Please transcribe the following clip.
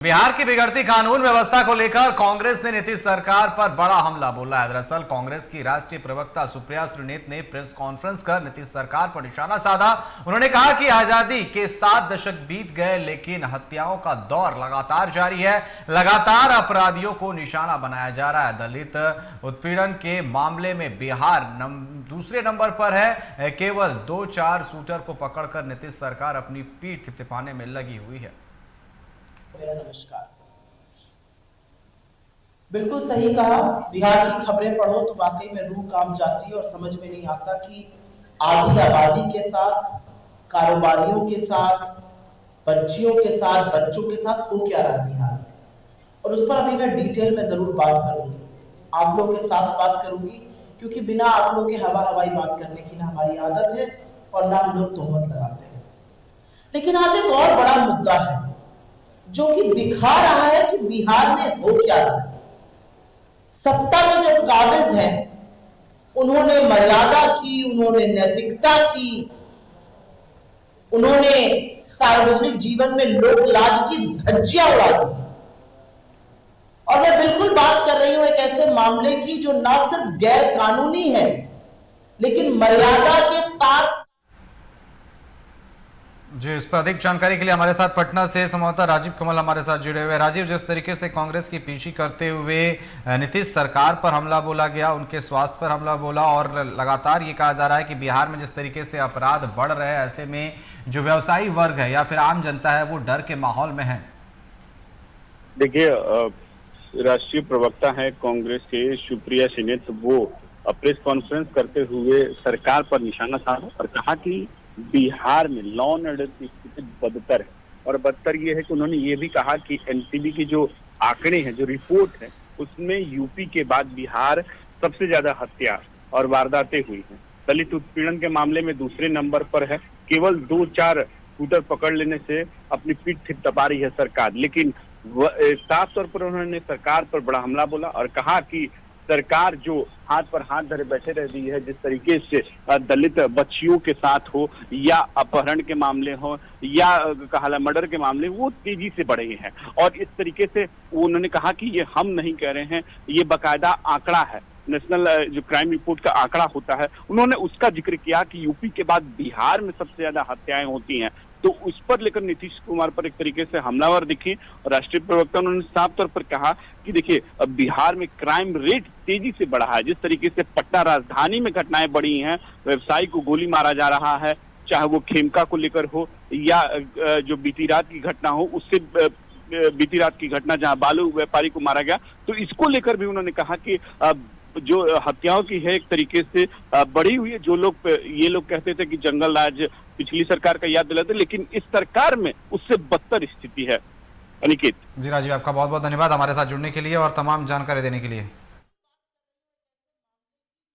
बिहार की बिगड़ती कानून व्यवस्था को लेकर कांग्रेस ने नीतीश सरकार पर बड़ा हमला बोला है। दरअसल कांग्रेस की राष्ट्रीय प्रवक्ता सुप्रिया श्रीनेत ने प्रेस कॉन्फ्रेंस कर नीतीश सरकार पर निशाना साधा। उन्होंने कहा कि आजादी के 7 दशक बीत गए, लेकिन हत्याओं का दौर लगातार जारी है। लगातार अपराधियों को निशाना बनाया जा रहा है। दलित उत्पीड़न के मामले में बिहार दूसरे नंबर पर है। केवल 2-4 शूटर को पकड़कर नीतीश सरकार अपनी पीठ थपथपाने में लगी हुई है। मेरा नमस्कार। बिल्कुल सही कहा। बिहार की खबरें पढ़ो तो वाकई में रूह कांप जाती है और समझ में नहीं आता कि आधी आबादी के साथ, कारोबारियों के साथ, बच्चियों के साथ, बच्चों के साथ हो क्या रहा है बिहार में। और उस पर अभी मैं डिटेल में जरूर बात करूंगी, आप लोगों के साथ बात करूंगी, क्योंकि बिना आप लोगों के हवाई बात करने की ना हमारी आदत है और ना हम लोग तोहमत लगाते हैं। लेकिन आज एक और बड़ा मुद्दा है जो कि दिखा रहा है कि बिहार में हो क्या रहा है। सत्ता में जो काबिज है उन्होंने मर्यादा की, उन्होंने नैतिकता की, उन्होंने सार्वजनिक जीवन में लोक लाज की धज्जियां उड़ा दी। और मैं बिल्कुल बात कर रही हूं एक ऐसे मामले की जो ना सिर्फ गैर कानूनी है लेकिन मर्यादा के तार। जी, इस पर अधिक जानकारी के लिए हमारे साथ पटना से संवाददाता राजीव कमल हमारे साथ जुड़े हुए। राजीव, जिस तरीके से कांग्रेस की पीछी करते हुए नीतीश सरकार पर हमला बोला गया, उनके स्वास्थ्य पर हमला बोला, और लगातार ये कहा जा रहा है कि बिहार में जिस तरीके से अपराध बढ़ रहे हैं, ऐसे में जो व्यवसायी वर्ग है या फिर आम जनता है वो डर के माहौल में है। देखिए, राष्ट्रीय प्रवक्ता है कांग्रेस के सुप्रिया श्रीनेत, वो प्रेस कॉन्फ्रेंस करते हुए सरकार पर निशाना साधा और कहा कि बिहार में लॉ एंड ऑर्डर की स्थिति बदतर है। और बदतर ये है कि उन्होंने ये भी कहा कि एनसीबी की जो आंकड़े हैं, जो रिपोर्ट है, उसमें यूपी के बाद बिहार सबसे ज्यादा हत्या और वारदातें हुई हैं। दलित उत्पीड़न के मामले में दूसरे नंबर पर है। केवल 2-4 शूटर पकड़ लेने से अपनी पीठ थपथपा रही है सरकार। लेकिन साफ तौर पर उन्होंने सरकार पर बड़ा हमला बोला और कहा कि सरकार जो हाथ पर हाथ धरे बैठे रह रही है, जिस तरीके से दलित बच्चियों के साथ हो या अपहरण के मामले हो या कहा मर्डर के मामले, वो तेजी से बढ़े हैं। और इस तरीके से उन्होंने कहा कि ये हम नहीं कह रहे हैं, ये बाकायदा आंकड़ा है, नेशनल जो क्राइम रिपोर्ट का आंकड़ा होता है, उन्होंने उसका जिक्र किया कि यूपी के बाद बिहार में सबसे ज्यादा हत्याएं होती हैं। तो उस पर लेकर नीतीश कुमार पर एक तरीके से हमलावर दिखे। राष्ट्रीय प्रवक्ता उन्होंने साफ तौर पर कहा कि देखिए, बिहार में क्राइम रेट तेजी से बढ़ा है। जिस तरीके से पटना राजधानी में घटनाएं बढ़ी हैं, व्यवसायी को गोली मारा जा रहा है, चाहे वो खेमका को लेकर हो या जो बीती रात की घटना हो, उससे बीती रात की घटना जहां बालू व्यापारी को मारा गया, तो इसको लेकर भी उन्होंने कहा कि जो हत्याओं की है एक तरीके से बढ़ी हुई है। जो लोग ये लोग कहते थे कि जंगल राज पिछली सरकार का याद दिलाते, लेकिन इस सरकार में उससे बदतर स्थिति है। अनिकेत जी राजीव, आपका बहुत बहुत धन्यवाद हमारे साथ जुड़ने के लिए और तमाम जानकारी देने के लिए।